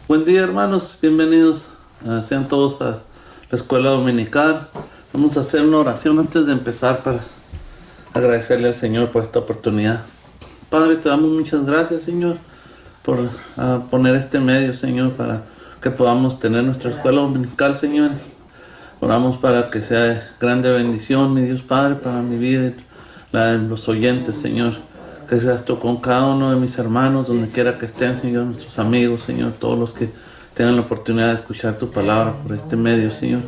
Buen día, hermanos, bienvenidos sean todos a la escuela dominical. Vamos a hacer una oración antes de empezar para agradecerle al Señor por esta oportunidad. Padre, te damos muchas gracias, Señor, por poner este medio, Señor, para que podamos tener nuestra escuela dominical, Señor. Oramos para que sea de grande bendición, mi Dios Padre, para mi vida y la de los oyentes, Señor. Que seas tú con cada uno de mis hermanos, donde quiera que estén, Señor, nuestros amigos, Señor, todos los que tengan la oportunidad de escuchar tu palabra por este medio, Señor.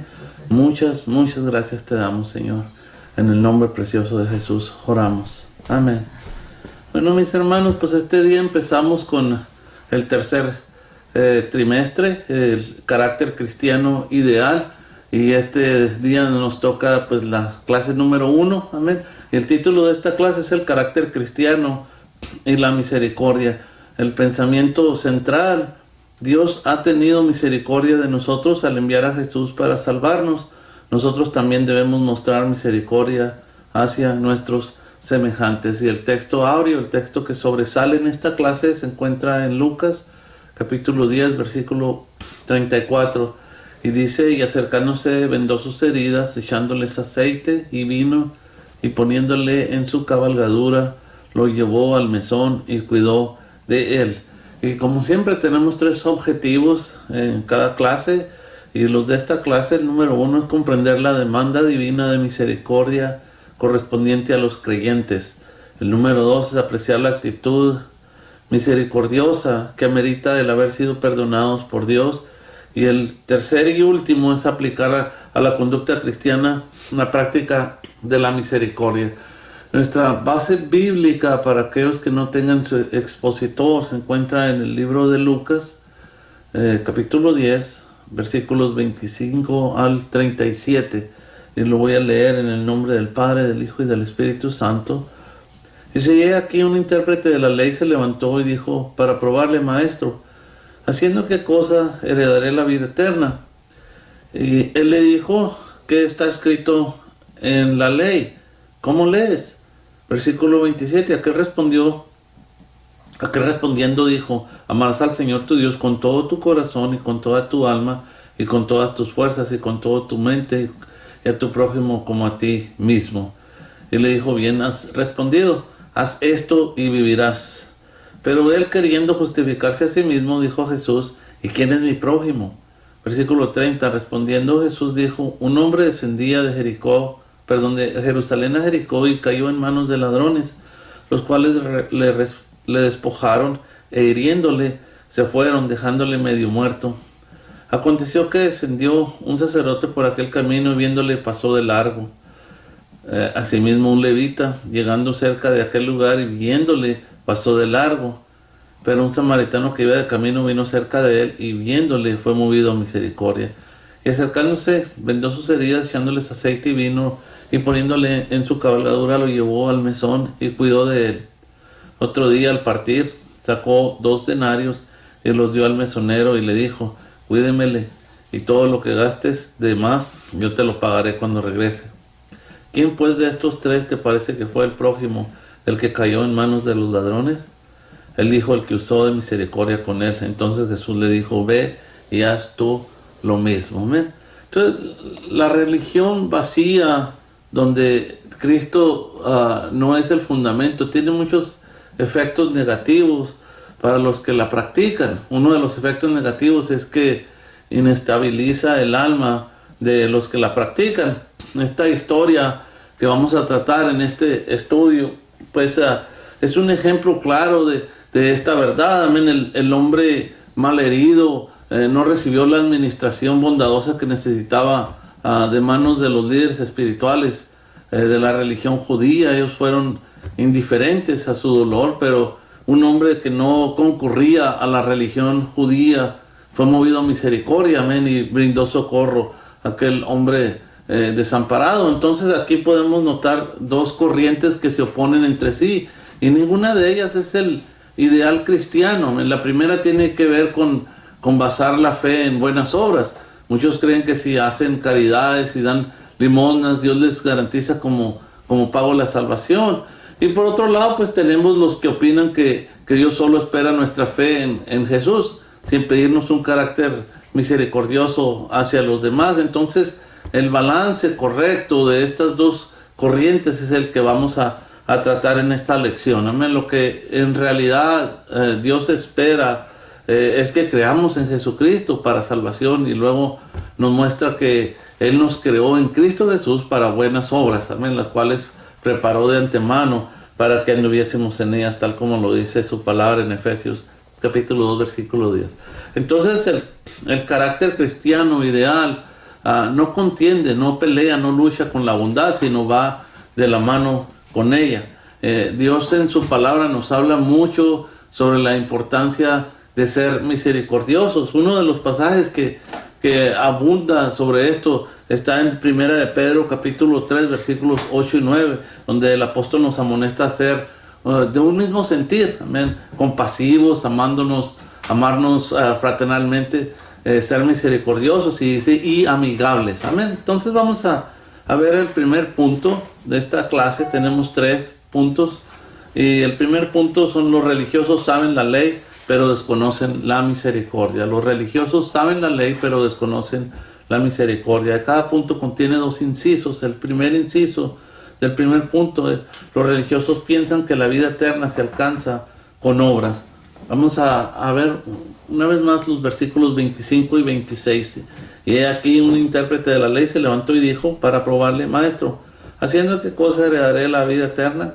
Muchas gracias te damos, Señor. En el nombre precioso de Jesús oramos. Amén. Bueno, mis hermanos, pues este día empezamos con el tercer trimestre, el carácter cristiano ideal. Y este día nos toca pues la clase número 1, amén. Y el título de esta clase es el carácter cristiano y la misericordia. El pensamiento central: Dios ha tenido misericordia de nosotros al enviar a Jesús para salvarnos. Nosotros también debemos mostrar misericordia hacia nuestros semejantes. Y el texto áureo, el texto que sobresale en esta clase, se encuentra en Lucas, capítulo 10, versículo 34. Y dice: y acercándose vendó sus heridas, echándoles aceite y vino, y poniéndole en su cabalgadura, lo llevó al mesón y cuidó de él. Y como siempre tenemos 3 objetivos en cada clase, y los de esta clase, el número 1 es comprender la demanda divina de misericordia correspondiente a los creyentes. El número 2 es apreciar la actitud misericordiosa que amerita el haber sido perdonados por Dios. Y el tercer y último es aplicar a la conducta cristiana la práctica de la misericordia. Nuestra base bíblica para aquellos que no tengan su expositor se encuentra en el libro de Lucas, capítulo 10, versículos 25 al 37. Y lo voy a leer en el nombre del Padre, del Hijo y del Espíritu Santo. Dice: aquí un intérprete de la ley se levantó y dijo para probarle: Maestro, ¿haciendo qué cosa heredaré la vida eterna? Y él le dijo: ¿qué está escrito en la ley? ¿Cómo lees? Versículo 27. Aquel respondiendo dijo: amarás al Señor tu Dios con todo tu corazón y con toda tu alma y con todas tus fuerzas y con toda tu mente, y a tu prójimo como a ti mismo. Y le dijo: bien has respondido, haz esto y vivirás. Pero él, queriendo justificarse a sí mismo, dijo a Jesús: ¿y quién es mi prójimo? Versículo 30. Respondiendo Jesús dijo: un hombre descendía de Jerusalén a Jericó y cayó en manos de ladrones, los cuales le despojaron e hiriéndole se fueron, dejándole medio muerto. Aconteció que descendió un sacerdote por aquel camino y viéndole pasó de largo. Asimismo un levita, llegando cerca de aquel lugar y viéndole, pasó de largo. Pero un samaritano que iba de camino vino cerca de él y viéndole fue movido a misericordia. Y acercándose vendó sus heridas, echándoles aceite y vino, y poniéndole en su cabalgadura lo llevó al mesón y cuidó de él. Otro día al partir sacó 2 denarios y los dio al mesonero y le dijo: cuídemele, y todo lo que gastes de más yo te lo pagaré cuando regrese. ¿Quién pues de estos 3 te parece que fue el prójimo el que cayó en manos de los ladrones? Él dijo: el que usó de misericordia con él. Entonces Jesús le dijo: ve y haz tú lo mismo. ¿Amén? Entonces, la religión vacía, donde Cristo no es el fundamento, tiene muchos efectos negativos para los que la practican. Uno de los efectos negativos es que inestabiliza el alma de los que la practican. Esta historia que vamos a tratar en este estudio, pues es un ejemplo claro de esta verdad. Amén. El hombre malherido no recibió la administración bondadosa que necesitaba de manos de los líderes espirituales de la religión judía. Ellos fueron indiferentes a su dolor, pero un hombre que no concurría a la religión judía fue movido a misericordia, amén, y brindó socorro a aquel hombre desamparado. Entonces aquí podemos notar 2 corrientes que se oponen entre sí, y ninguna de ellas es el ideal cristiano. La primera tiene que ver con basar la fe en buenas obras. Muchos creen que si hacen caridades y dan limosnas, Dios les garantiza como pago la salvación. Y por otro lado, pues tenemos los que opinan que Dios solo espera nuestra fe en Jesús. sin pedirnos un carácter misericordioso hacia los demás. Entonces, el balance correcto de estas dos corrientes es el que vamos a tratar en esta lección. Amén. Lo que en realidad Dios espera es que creamos en Jesucristo para salvación, y luego nos muestra que Él nos creó en Cristo Jesús para buenas obras, amén, las cuales preparó de antemano para que anduviésemos en ellas, tal como lo dice su palabra en Efesios capítulo 2, versículo 10. Entonces el carácter cristiano ideal no contiende, no pelea, no lucha con la bondad, sino va de la mano con ella. Dios en su palabra nos habla mucho sobre la importancia de ser misericordiosos. Uno de los pasajes que abunda sobre esto está en 1 de Pedro capítulo 3 versículos 8 y 9, donde el apóstol nos amonesta a ser de un mismo sentir, amén, compasivos, amarnos fraternalmente, ser misericordiosos y amigables, amén. Entonces vamos a ver el primer punto de esta clase. Tenemos 3 puntos, y el primer punto son: los religiosos saben la ley pero desconocen la misericordia. Los religiosos saben la ley pero desconocen la misericordia. Cada punto contiene 2 incisos. El primer inciso del primer punto es: los religiosos piensan que la vida eterna se alcanza con obras. Vamos a ver una vez más los versículos 25 y 26. Y aquí un intérprete de la ley se levantó y dijo para probarle: Maestro, ¿haciendo qué cosa heredaré la vida eterna?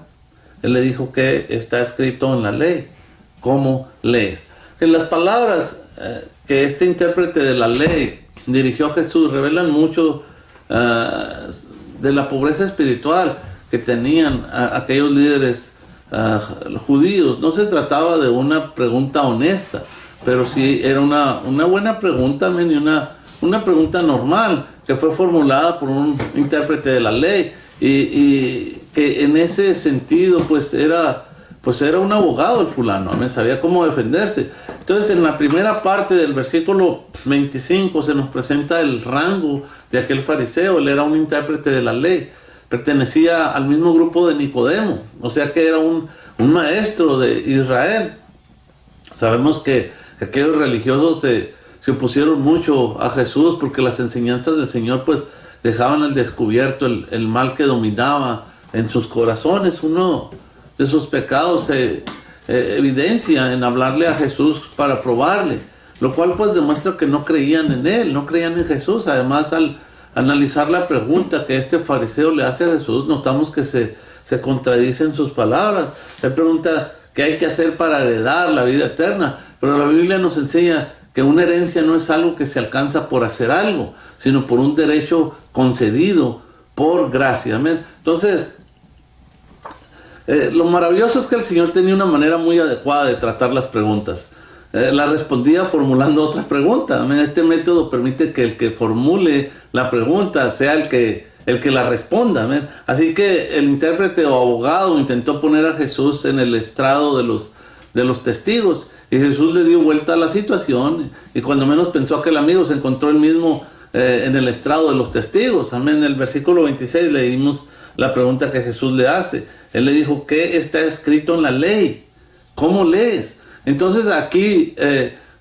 Él le dijo: que está escrito en la ley. ¿Cómo lees? Que las palabras que este intérprete de la ley dirigió a Jesús revelan mucho de la pobreza espiritual que tenían aquellos líderes judíos. No se trataba de una pregunta honesta, pero sí era una buena pregunta, y una pregunta normal que fue formulada por un intérprete de la ley, y que en ese sentido pues era un abogado el fulano, amén, sabía cómo defenderse. Entonces, en la primera parte del versículo 25 se nos presenta el rango de aquel fariseo. Él era un intérprete de la ley, pertenecía al mismo grupo de Nicodemo, o sea que era un maestro de Israel. Sabemos que aquellos religiosos se opusieron mucho a Jesús porque las enseñanzas del Señor pues dejaban al descubierto el mal que dominaba en sus corazones. Uno de sus pecados se evidencia en hablarle a Jesús para probarle, lo cual pues demuestra que no creían en Él, no creían en Jesús. Además, al analizar la pregunta que este fariseo le hace a Jesús, notamos que se contradicen sus palabras. Él pregunta qué hay que hacer para heredar la vida eterna, pero la Biblia nos enseña que una herencia no es algo que se alcanza por hacer algo, sino por un derecho concedido por gracia, amén. Entonces, lo maravilloso es que el Señor tenía una manera muy adecuada de tratar las preguntas. La respondía formulando otra pregunta. Amén. Este método permite que el que formule la pregunta sea el que la responda. Amén. Así que el intérprete o abogado intentó poner a Jesús en el estrado de los testigos, y Jesús le dio vuelta a la situación, y cuando menos pensó aquel amigo se encontró él mismo en el estrado de los testigos. Amén. En el versículo 26 leímos la pregunta que Jesús le hace. Él le dijo: ¿qué está escrito en la ley? ¿Cómo lees? Entonces aquí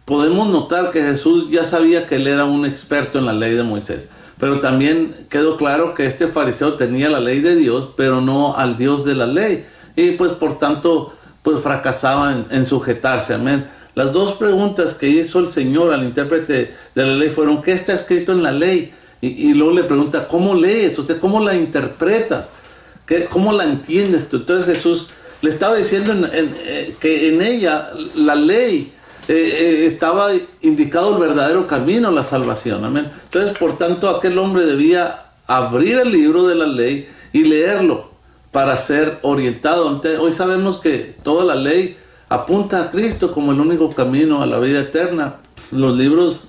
podemos notar que Jesús ya sabía que él era un experto en la ley de Moisés, pero también quedó claro que este fariseo tenía la ley de Dios, pero no al Dios de la ley, y pues por tanto pues fracasaba en sujetarse. Amén. Las 2 preguntas que hizo el Señor al intérprete de la ley fueron: ¿qué está escrito en la ley? Y luego le pregunta: ¿cómo lees? O sea, ¿cómo la interpretas? ¿Cómo la entiendes tú? Entonces Jesús le estaba diciendo que en ella, la ley, estaba indicado el verdadero camino a la salvación. Amén. Entonces, por tanto, aquel hombre debía abrir el libro de la ley y leerlo para ser orientado. Entonces, hoy sabemos que toda la ley apunta a Cristo como el único camino a la vida eterna. Los libros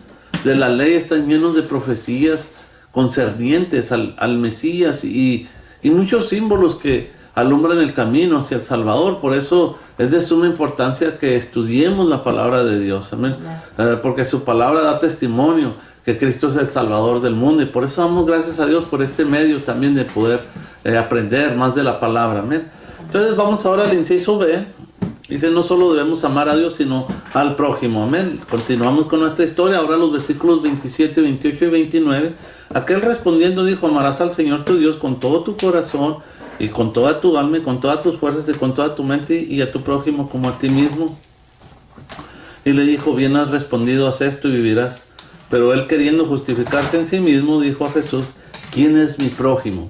de la ley están llenos de profecías concernientes al Mesías y muchos símbolos que alumbran el camino hacia el Salvador. Por eso es de suma importancia que estudiemos la palabra de Dios, amén. Porque su palabra da testimonio que Cristo es el Salvador del mundo, y por eso damos gracias a Dios por este medio también de poder aprender más de la palabra, amén. Entonces vamos ahora al inciso B, Dice, no solo debemos amar a Dios, sino al prójimo. Amén. Continuamos con nuestra historia. Ahora los versículos 27, 28 y 29. Aquel respondiendo dijo, amarás al Señor tu Dios con todo tu corazón y con toda tu alma y con todas tus fuerzas y con toda tu mente y a tu prójimo como a ti mismo. Y le dijo, bien has respondido, haz esto y vivirás. Pero él, queriendo justificarse en sí mismo, dijo a Jesús, ¿quién es mi prójimo?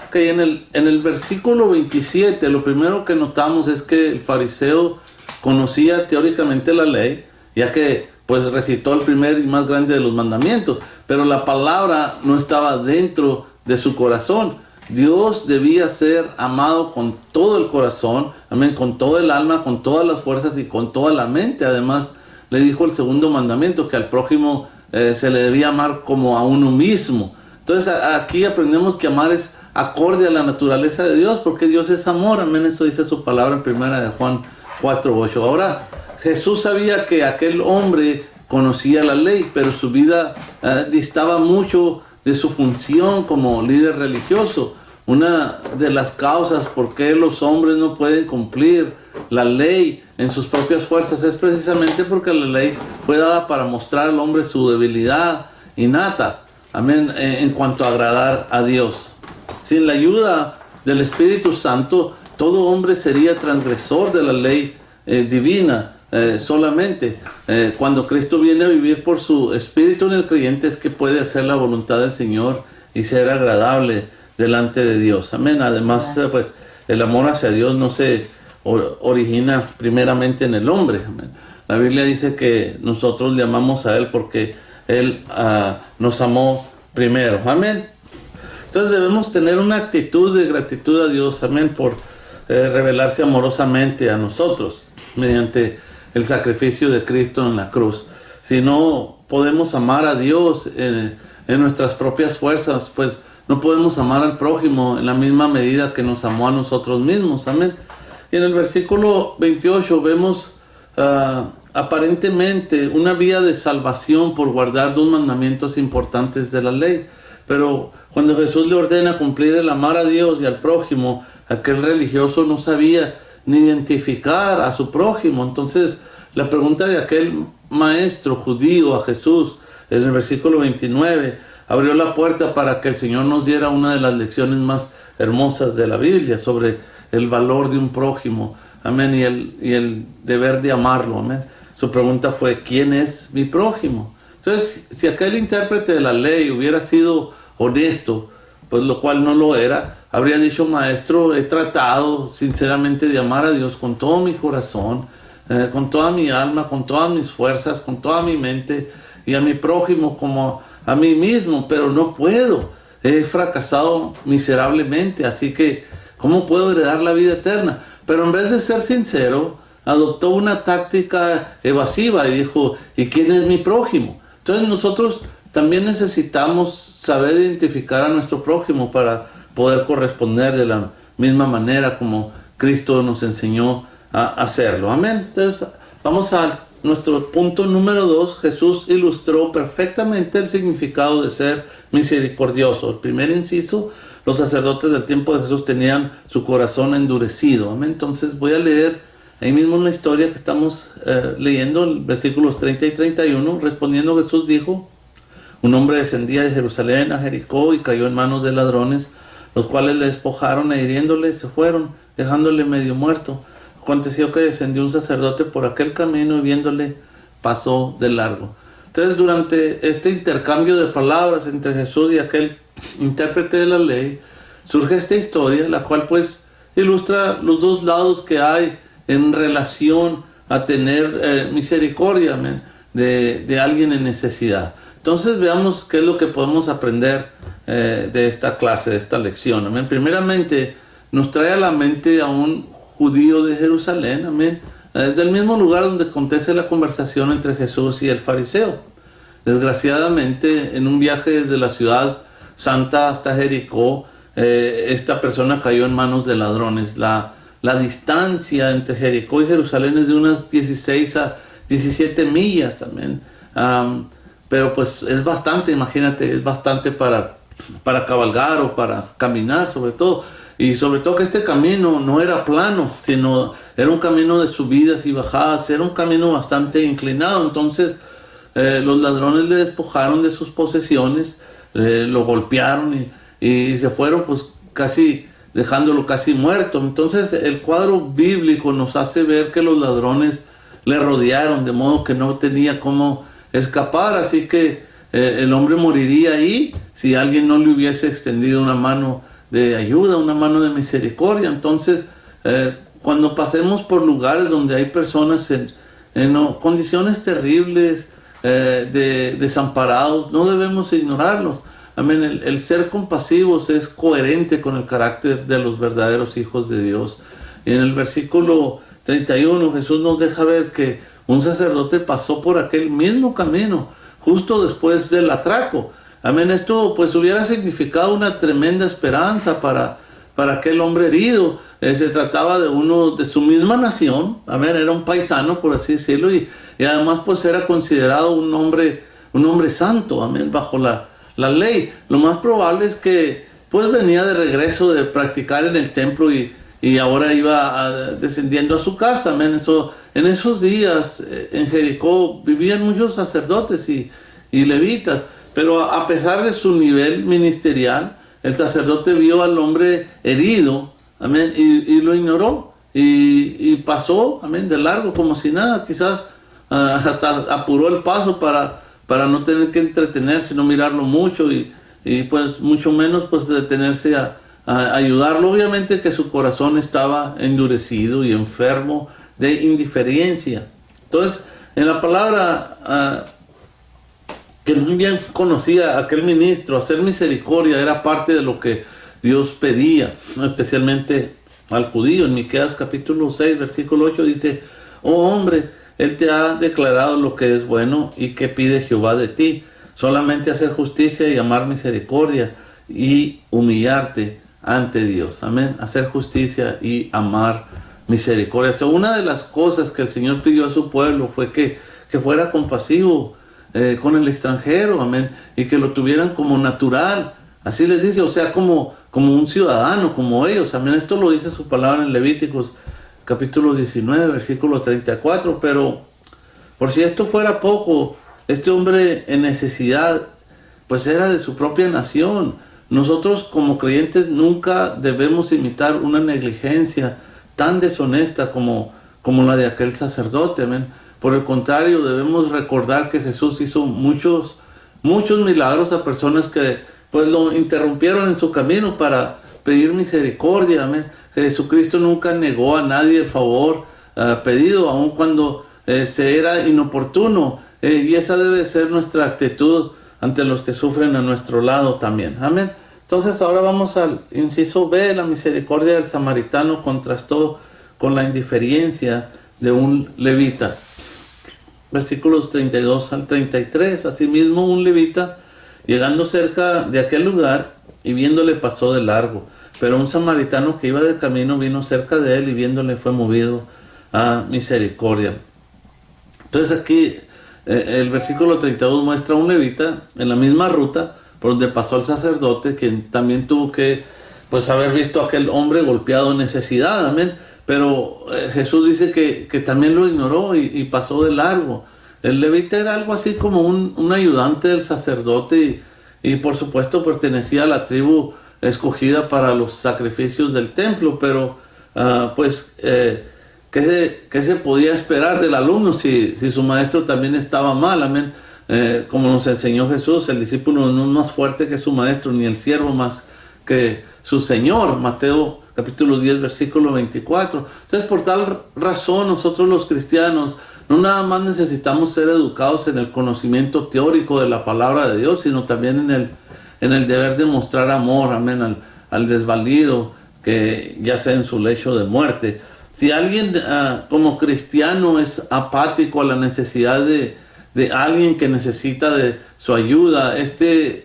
Okay, en el versículo 27, lo primero que notamos es que el fariseo conocía teóricamente la ley, ya que pues recitó el primer y más grande de los mandamientos, pero la palabra no estaba dentro de su corazón. Dios debía ser amado con todo el corazón, amén, con todo el alma, con todas las fuerzas y con toda la mente. Además, le dijo el segundo mandamiento, que al prójimo se le debía amar como a uno mismo. Entonces aquí aprendemos que amar es acorde a la naturaleza de Dios, porque Dios es amor, amén. Eso dice su palabra en primera de Juan 4:8. Ahora, Jesús sabía que aquel hombre conocía la ley, pero su vida distaba mucho de su función como líder religioso. Una de las causas por qué los hombres no pueden cumplir la ley en sus propias fuerzas es precisamente porque la ley fue dada para mostrar al hombre su debilidad innata, amén, en cuanto a agradar a Dios. Sin la ayuda del Espíritu Santo, todo hombre sería transgresor de la ley divina. Solamente cuando Cristo viene a vivir por su Espíritu en el creyente es que puede hacer la voluntad del Señor y ser agradable delante de Dios. Amén. Además, pues el amor hacia Dios no se origina primeramente en el hombre. Amén. La Biblia dice que nosotros le amamos a Él porque Él nos amó primero. Amén. Entonces debemos tener una actitud de gratitud a Dios. Amén. Por revelarse amorosamente a nosotros mediante el sacrificio de Cristo en la cruz. Si no podemos amar a Dios en nuestras propias fuerzas, pues no podemos amar al prójimo en la misma medida que nos amó a nosotros mismos. Amén. Y en el versículo 28 vemos aparentemente una vía de salvación por guardar dos mandamientos importantes de la ley. Pero cuando Jesús le ordena cumplir el amar a Dios y al prójimo, aquel religioso no sabía ni identificar a su prójimo. Entonces la pregunta de aquel maestro judío a Jesús en el versículo 29 abrió la puerta para que el Señor nos diera una de las lecciones más hermosas de la Biblia sobre el valor de un prójimo, amén, y el deber de amarlo, amén. Su pregunta fue, ¿quién es mi prójimo? Entonces, si aquel intérprete de la ley hubiera sido honesto, pues lo cual no lo era, habría dicho, maestro, he tratado sinceramente de amar a Dios con todo mi corazón, con toda mi alma, con todas mis fuerzas, con toda mi mente, y a mi prójimo como a mí mismo, pero no puedo. He fracasado miserablemente, así que ¿cómo puedo heredar la vida eterna? Pero en vez de ser sincero, adoptó una táctica evasiva y dijo, ¿y quién es mi prójimo? Entonces nosotros también necesitamos saber identificar a nuestro prójimo para poder corresponder de la misma manera como Cristo nos enseñó a hacerlo. Amén. Entonces vamos a nuestro punto número 2. Jesús ilustró perfectamente el significado de ser misericordioso. El primer inciso, los sacerdotes del tiempo de Jesús tenían su corazón endurecido. Amén. Entonces voy a leer ahí mismo en la historia que estamos leyendo, versículos 30 y 31. Respondiendo Jesús dijo, un hombre descendía de Jerusalén a Jericó y cayó en manos de ladrones, los cuales le despojaron e hiriéndole se fueron, dejándole medio muerto. Aconteció que descendió un sacerdote por aquel camino y viéndole pasó de largo. Entonces durante este intercambio de palabras entre Jesús y aquel intérprete de la ley, surge esta historia, la cual pues ilustra los dos lados que hay en relación a tener misericordia, amén, de alguien en necesidad. Entonces veamos qué es lo que podemos aprender de esta clase, de esta lección. Amén. Primeramente nos trae a la mente a un judío de Jerusalén, amén, del mismo lugar donde acontece la conversación entre Jesús y el fariseo. Desgraciadamente, en un viaje desde la ciudad santa hasta Jericó, esta persona cayó en manos de ladrones. La distancia entre Jericó y Jerusalén es de unas 16 a 17 millas, amén. Pero pues es bastante, imagínate, es bastante para cabalgar o para caminar sobre todo. y sobre todo que este camino no era plano, sino era un camino de subidas y bajadas, era un camino bastante inclinado. Entonces los ladrones le despojaron de sus posesiones, lo golpearon y se fueron pues casi dejándolo casi muerto. Entonces el cuadro bíblico nos hace ver que los ladrones le rodearon, de modo que no tenía cómo escapar, así que el hombre moriría ahí si alguien no le hubiese extendido una mano de ayuda, una mano de misericordia. Entonces cuando pasemos por lugares donde hay personas en condiciones terribles, desamparados, no debemos ignorarlos. Amén. El ser compasivos es coherente con el carácter de los verdaderos hijos de Dios. Y en el versículo 31 Jesús nos deja ver que un sacerdote pasó por aquel mismo camino justo después del atraco. Amén. Esto pues hubiera significado una tremenda esperanza para aquel hombre herido. Se trataba de uno de su misma nación. Amén. Era un paisano, por así decirlo, y además pues era considerado un hombre santo. Amén. Bajo la ley. Lo más probable es que pues venía de regreso de practicar en el templo y ahora iba descendiendo a su casa. Amén. En esos días en Jericó vivían muchos sacerdotes y levitas, pero a pesar de su nivel ministerial, el sacerdote vio al hombre herido, amén, y lo ignoró y pasó, amén, de largo como si nada. Quizás hasta apuró el paso para no tener que entretenerse, no mirarlo mucho y pues mucho menos pues detenerse a ayudarlo. Obviamente que su corazón estaba endurecido y enfermo de indiferencia. Entonces, en la palabra que muy bien conocía aquel ministro, hacer misericordia era parte de lo que Dios pedía, ¿no? Especialmente al judío. En Miqueas capítulo 6, versículo 8 dice: oh hombre, Él te ha declarado lo que es bueno y que pide Jehová de ti, solamente hacer justicia y amar misericordia y humillarte ante Dios. Amén. Hacer justicia y amar misericordia. O sea, una de las cosas que el Señor pidió a su pueblo fue que fuera compasivo con el extranjero, amén, y que lo tuvieran como natural. Así les dice, o sea, como un ciudadano, como ellos. Amén. Esto lo dice su palabra en Levíticos capítulo 19, versículo 34. Pero por si esto fuera poco, este hombre en necesidad pues era de su propia nación. Nosotros como creyentes nunca debemos imitar una negligencia tan deshonesta como la de aquel sacerdote. Amén. Por el contrario, debemos recordar que Jesús hizo muchos milagros a personas que pues lo interrumpieron en su camino para pedir misericordia. Amén. Jesucristo nunca negó a nadie el favor pedido, aun cuando se era inoportuno. Y esa debe ser nuestra actitud ante los que sufren a nuestro lado también. Amén. Entonces ahora vamos al inciso B. La misericordia del samaritano contrastó con la indiferencia de un levita. Versículos 32 al 33. Asimismo un levita, llegando cerca de aquel lugar y viéndole, pasó de largo. Pero un samaritano que iba de camino vino cerca de él y viéndole fue movido a misericordia. Entonces aquí el versículo 32 muestra a un levita en la misma ruta por donde pasó el sacerdote, quien también tuvo que pues haber visto a aquel hombre golpeado en necesidad. Amén. Pero Jesús dice que también lo ignoró y pasó de largo. El levita era algo así como un ayudante del sacerdote y por supuesto pertenecía a la tribu escogida para los sacrificios del templo. Pero ¿qué se podía esperar del alumno si su maestro también estaba mal? Amén. Como nos enseñó Jesús, el discípulo no es más fuerte que su maestro, ni el siervo más que su señor. Mateo capítulo 10, versículo 24. Entonces, por tal razón, nosotros los cristianos no nada más necesitamos ser educados en el conocimiento teórico de la palabra de Dios, sino también en el deber de mostrar amor, amén, al desvalido, que ya sea en su lecho de muerte. Si alguien como cristiano es apático a la necesidad de alguien que necesita de su ayuda,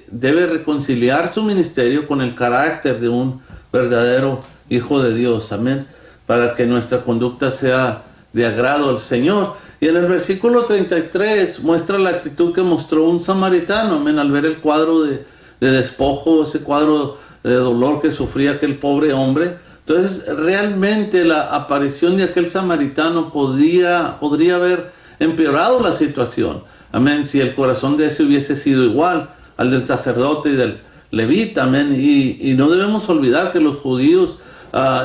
debe reconciliar su ministerio con el carácter de un verdadero hijo de Dios, amén, para que nuestra conducta sea de agrado al Señor. Y en el versículo 33 muestra la actitud que mostró un samaritano, amén, al ver el cuadro de despojo, ese cuadro de dolor que sufría aquel pobre hombre. Entonces, realmente la aparición de aquel samaritano podría haber empeorado la situación. Amén. Si el corazón de ese hubiese sido igual al del sacerdote y del levita. Amén. Y no debemos olvidar que los judíos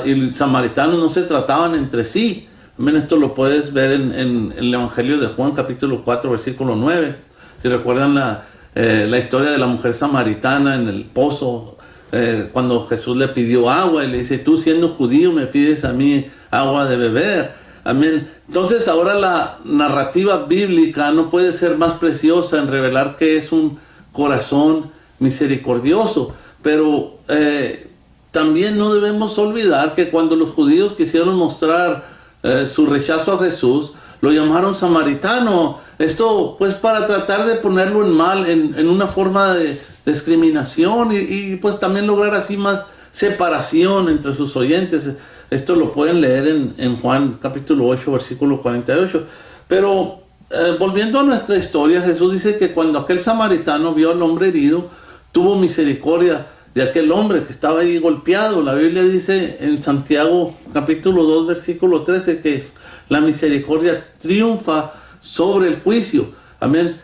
y los samaritanos no se trataban entre sí. Amén. Esto lo puedes ver en el Evangelio de Juan, capítulo 4, versículo 9. Si recuerdan la historia de la mujer samaritana en el pozo, cuando Jesús le pidió agua y le dice, tú siendo judío me pides a mí agua de beber. Amén. Entonces ahora la narrativa bíblica no puede ser más preciosa en revelar que es un corazón misericordioso. Pero también no debemos olvidar que cuando los judíos quisieron mostrar su rechazo a Jesús, lo llamaron samaritano. Esto pues para tratar de ponerlo en mal, en una forma de discriminación y pues también lograr así más separación entre sus oyentes. Esto lo pueden leer en Juan capítulo 8, versículo 48. Pero volviendo a nuestra historia, Jesús dice que cuando aquel samaritano vio al hombre herido, tuvo misericordia de aquel hombre que estaba ahí golpeado. La Biblia dice en Santiago capítulo 2, versículo 13, que la misericordia triunfa sobre el juicio. Amén.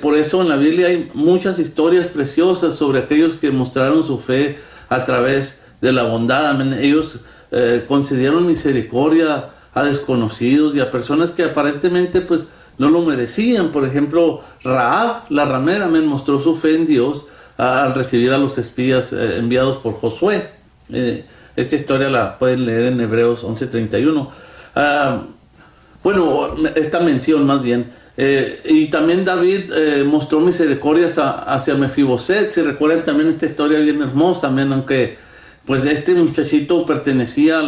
Por eso en la Biblia hay muchas historias preciosas sobre aquellos que mostraron su fe a través de la bondad. Amén. Ellos concedieron misericordia a desconocidos y a personas que aparentemente pues no lo merecían. Por ejemplo, Rahab, la ramera, amén, mostró su fe en Dios al recibir a los espías enviados por Josué. Esta historia la pueden leer en Hebreos 11:31. Bueno, esta mención más bien. Y también David mostró misericordia hacia Mefiboset. Si recuerdan también esta historia bien hermosa, amén, aunque pues este muchachito pertenecía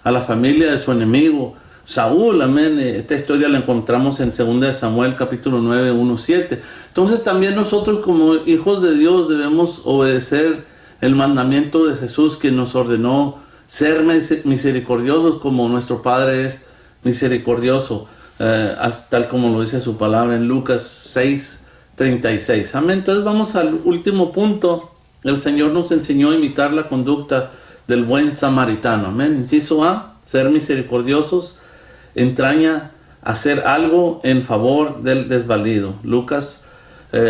a la familia de su enemigo Saúl, amén. Esta historia la encontramos en 2 Samuel capítulo 9, 1-7. Entonces también nosotros como hijos de Dios debemos obedecer el mandamiento de Jesús, que nos ordenó ser misericordiosos como nuestro Padre es misericordioso, tal como lo dice su palabra en Lucas 6:36. Amén. Entonces vamos al último punto. El Señor nos enseñó a imitar la conducta del buen samaritano. Amén. Inciso A, ser misericordiosos entraña hacer algo en favor del desvalido. Lucas,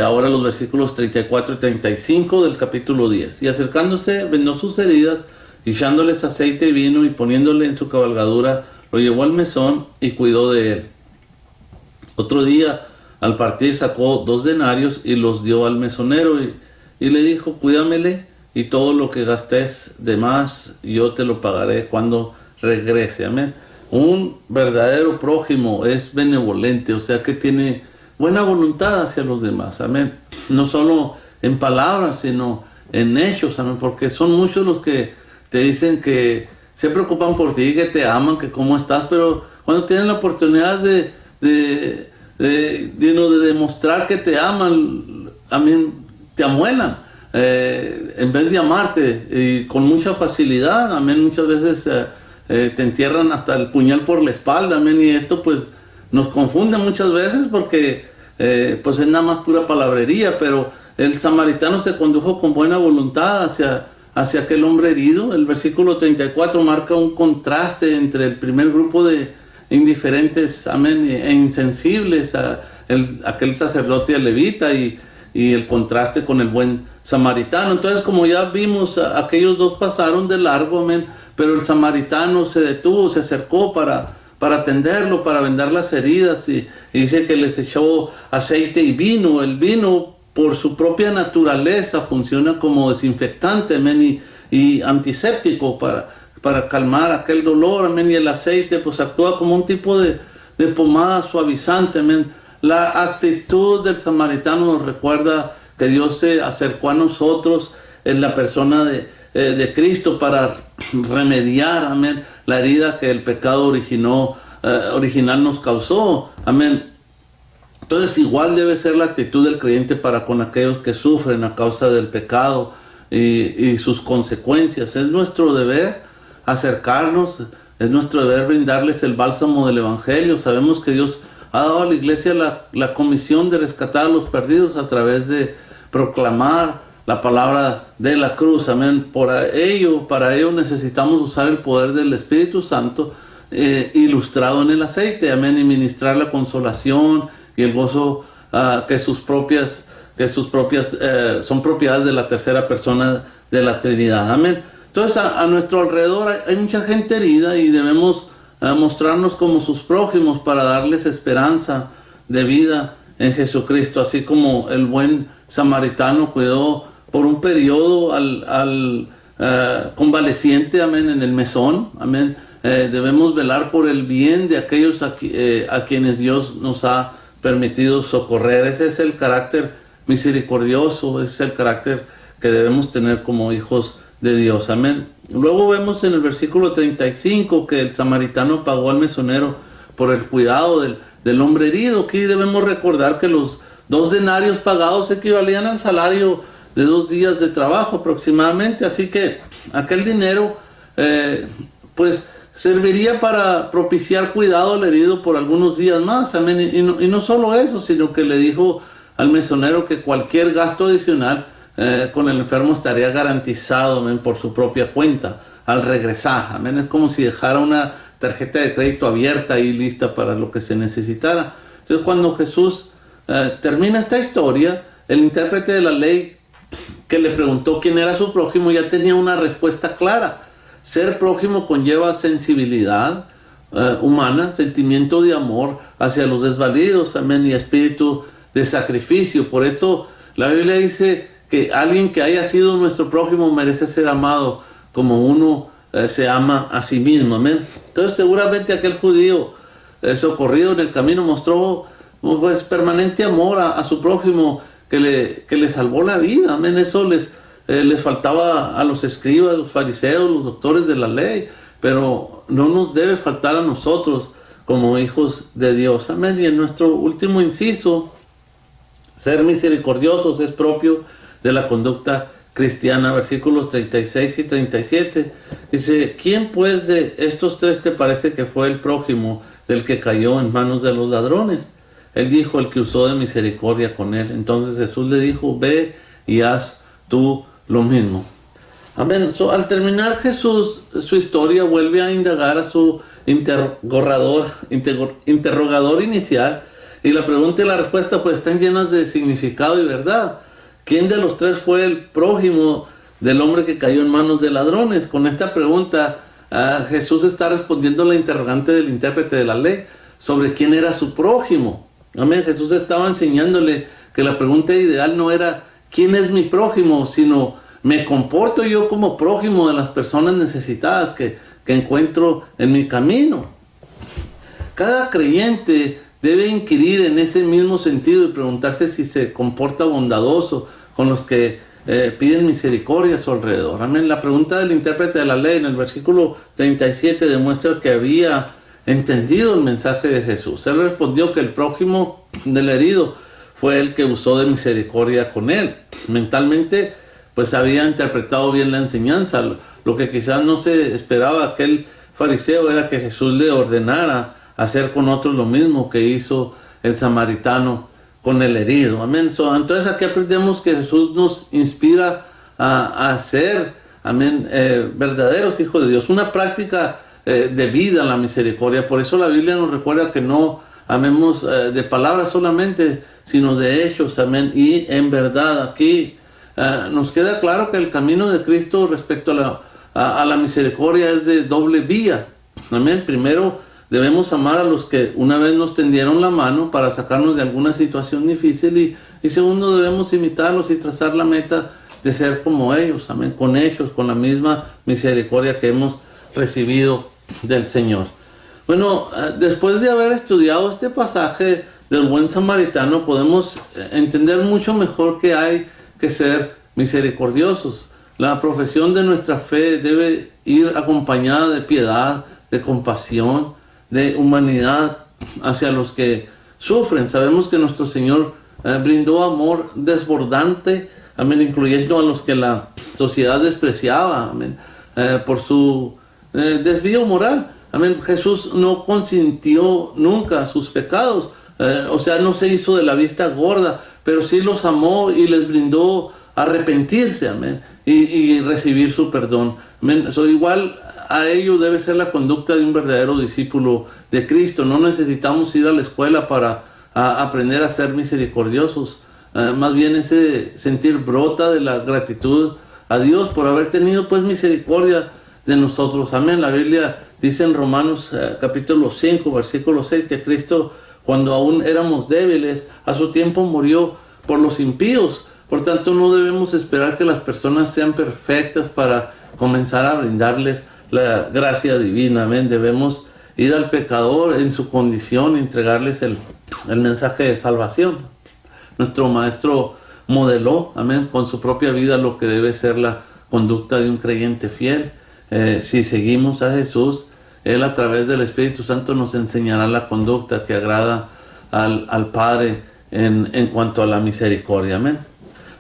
ahora los versículos 34 y 35 del capítulo 10. Y acercándose, vendó sus heridas, y echándoles aceite y vino, y poniéndole en su cabalgadura, lo llevó al mesón y cuidó de él. Otro día, al partir, sacó 2 denarios y los dio al mesonero, y le dijo, cuídamele, y todo lo que gastes de más, yo te lo pagaré cuando regrese. Amén. Un verdadero prójimo es benevolente, o sea que tiene buena voluntad hacia los demás. Amén. No solo en palabras, sino en hechos. Amén. Porque son muchos los que te dicen que se preocupan por ti, que te aman, que cómo estás, pero cuando tienen la oportunidad de demostrar que te aman, amén, te amuelan. En vez de amarte y con mucha facilidad, amén, muchas veces te entierran hasta el puñal por la espalda, amén, y esto pues nos confunde muchas veces porque pues es nada más pura palabrería. Pero el samaritano se condujo con buena voluntad hacia aquel hombre herido. El versículo 34 marca un contraste entre el primer grupo de indiferentes, amén, e insensibles, aquel sacerdote levita, y el contraste con el buen samaritano. Entonces, como ya vimos, aquellos dos pasaron de largo, amén, pero el samaritano se detuvo, se acercó para atenderlo, para vendar las heridas, y dice que les echó aceite y vino. El vino, por su propia naturaleza, funciona como desinfectante, amén, y antiséptico para calmar aquel dolor, amén, y el aceite pues actúa como un tipo de pomada suavizante, amén. La actitud del samaritano nos recuerda que Dios se acercó a nosotros en la persona de Cristo para remediar, amén, la herida que el pecado original nos causó, amén. Entonces igual debe ser la actitud del creyente para con aquellos que sufren a causa del pecado y sus consecuencias. Es nuestro deber acercarnos, es nuestro deber brindarles el bálsamo del Evangelio. Sabemos que Dios ha dado a la iglesia la comisión de rescatar a los perdidos a través de proclamar la palabra de la cruz, amén. Para ello necesitamos usar el poder del Espíritu Santo ilustrado en el aceite, amén, y ministrar la consolación y el gozo que sus propias son propiedades de la tercera persona de la Trinidad, amén. Entonces a nuestro alrededor hay mucha gente herida y debemos mostrarnos como sus prójimos para darles esperanza de vida en Jesucristo, así como el buen samaritano cuidó por un periodo al convaleciente, amén, en el mesón, amén. Debemos velar por el bien de aquellos a quienes Dios nos ha permitido socorrer. Ese es el carácter misericordioso, ese es el carácter que debemos tener como hijos de Dios, amén. Luego vemos en el versículo 35 que el samaritano pagó al mesonero por el cuidado del hombre herido. Aquí debemos recordar que los 2 denarios pagados equivalían al salario de 2 días de trabajo aproximadamente, así que aquel dinero pues serviría para propiciar cuidado al herido por algunos días más, amén. Y no solo eso, sino que le dijo al mesonero que cualquier gasto adicional con el enfermo estaría garantizado, amén, por su propia cuenta al regresar, amén. Es como si dejara una tarjeta de crédito abierta y lista para lo que se necesitara. Entonces cuando Jesús termina esta historia, el intérprete de la ley que le preguntó quién era su prójimo ya tenía una respuesta clara. Ser prójimo conlleva sensibilidad humana, sentimiento de amor hacia los desvalidos, amén, y espíritu de sacrificio. Por eso la Biblia dice que alguien que haya sido nuestro prójimo merece ser amado como uno se ama a sí mismo, amén. Entonces seguramente aquel judío socorrido en el camino mostró pues permanente amor a su prójimo que le salvó la vida, amén. Eso les faltaba a los escribas, los fariseos, los doctores de la ley, pero no nos debe faltar a nosotros como hijos de Dios, amén. Y en nuestro último inciso, ser misericordiosos es propio de la conducta cristiana, versículos 36 y 37, dice: ¿quién pues de estos 3 te parece que fue el prójimo del que cayó en manos de los ladrones? Él dijo: el que usó de misericordia con él. Entonces Jesús le dijo: ve y haz tú lo mismo. Amén. Al terminar Jesús su historia, vuelve a indagar a su interrogador inicial, y la pregunta y la respuesta pues están llenas de significado y verdad. ¿Quién de los 3 fue el prójimo del hombre que cayó en manos de ladrones? Con esta pregunta Jesús está respondiendo a la interrogante del intérprete de la ley sobre quién era su prójimo. Amén. Jesús estaba enseñándole que la pregunta ideal no era ¿quién es mi prójimo?, sino ¿me comporto yo como prójimo de las personas necesitadas que encuentro en mi camino? Cada creyente debe inquirir en ese mismo sentido y preguntarse si se comporta bondadoso con los que piden misericordia a su alrededor. Amén. La pregunta del intérprete de la ley en el versículo 37 demuestra que había entendido el mensaje de Jesús. Él respondió que el prójimo del herido fue el que usó de misericordia con él. Mentalmente pues había interpretado bien la enseñanza. Lo que quizás no se esperaba aquel fariseo era que Jesús le ordenara hacer con otros lo mismo que hizo el samaritano con el herido. Amén. Entonces aquí aprendemos que Jesús nos inspira a ser, amén, verdaderos hijos de Dios. Una práctica de vida la misericordia. Por eso la Biblia nos recuerda que no amemos de palabras solamente, sino de hechos, amén, y en verdad. Aquí nos queda claro que el camino de Cristo respecto a la misericordia es de doble vía, amén. Primero debemos amar a los que una vez nos tendieron la mano para sacarnos de alguna situación difícil, y segundo, debemos imitarlos y trazar la meta de ser como ellos, amén, con hechos, con la misma misericordia que hemos recibido del Señor. Bueno, después de haber estudiado este pasaje del buen samaritano, podemos entender mucho mejor que hay que ser misericordiosos. La profesión de nuestra fe debe ir acompañada de piedad, de compasión, de humanidad hacia los que sufren. Sabemos que nuestro Señor brindó amor desbordante, amén, incluyendo a los que la sociedad despreciaba, amén, por su desvío moral. Amén. Jesús no consintió nunca sus pecados, o sea, no se hizo de la vista gorda, pero sí los amó y les brindó arrepentirse, amén, y recibir su perdón. Amén. So, igual a ello debe ser la conducta de un verdadero discípulo de Cristo. No necesitamos ir a la escuela para aprender a ser misericordiosos. Más bien ese sentir brota de la gratitud a Dios por haber tenido pues misericordia de nosotros. Amén. La Biblia dice en Romanos capítulo 5, versículo 6, que Cristo, cuando aún éramos débiles, a su tiempo murió por los impíos. Por tanto, no debemos esperar que las personas sean perfectas para comenzar a brindarles la gracia divina. Amén. Debemos ir al pecador en su condición y entregarles el mensaje de salvación. Nuestro Maestro modeló, amén, con su propia vida lo que debe ser la conducta de un creyente fiel. Si seguimos a Jesús, Él a través del Espíritu Santo nos enseñará la conducta que agrada al Padre en cuanto a la misericordia. Amén.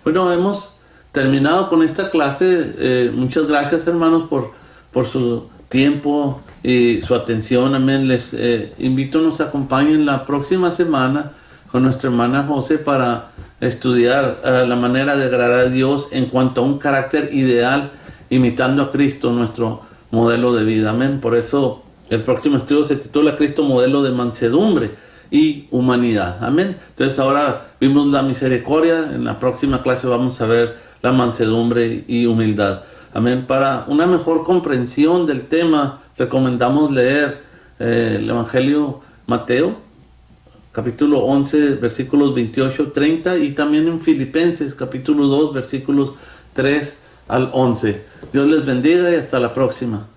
Bueno, hemos terminado con esta clase. Muchas gracias, hermanos, por su tiempo y su atención. Amén. Les invito a nos acompañen la próxima semana con nuestra hermana José para estudiar la manera de agradar a Dios en cuanto a un carácter ideal, imitando a Cristo, nuestro modelo de vida. Amén. Por eso el próximo estudio se titula Cristo, modelo de mansedumbre y humanidad. Amén. Entonces ahora vimos la misericordia. En la próxima clase vamos a ver la mansedumbre y humildad. Amén. Para una mejor comprensión del tema, recomendamos leer el Evangelio Mateo, capítulo 11, versículos 28, 30, y también en Filipenses, capítulo 2, versículos 3 al 11. Dios les bendiga y hasta la próxima.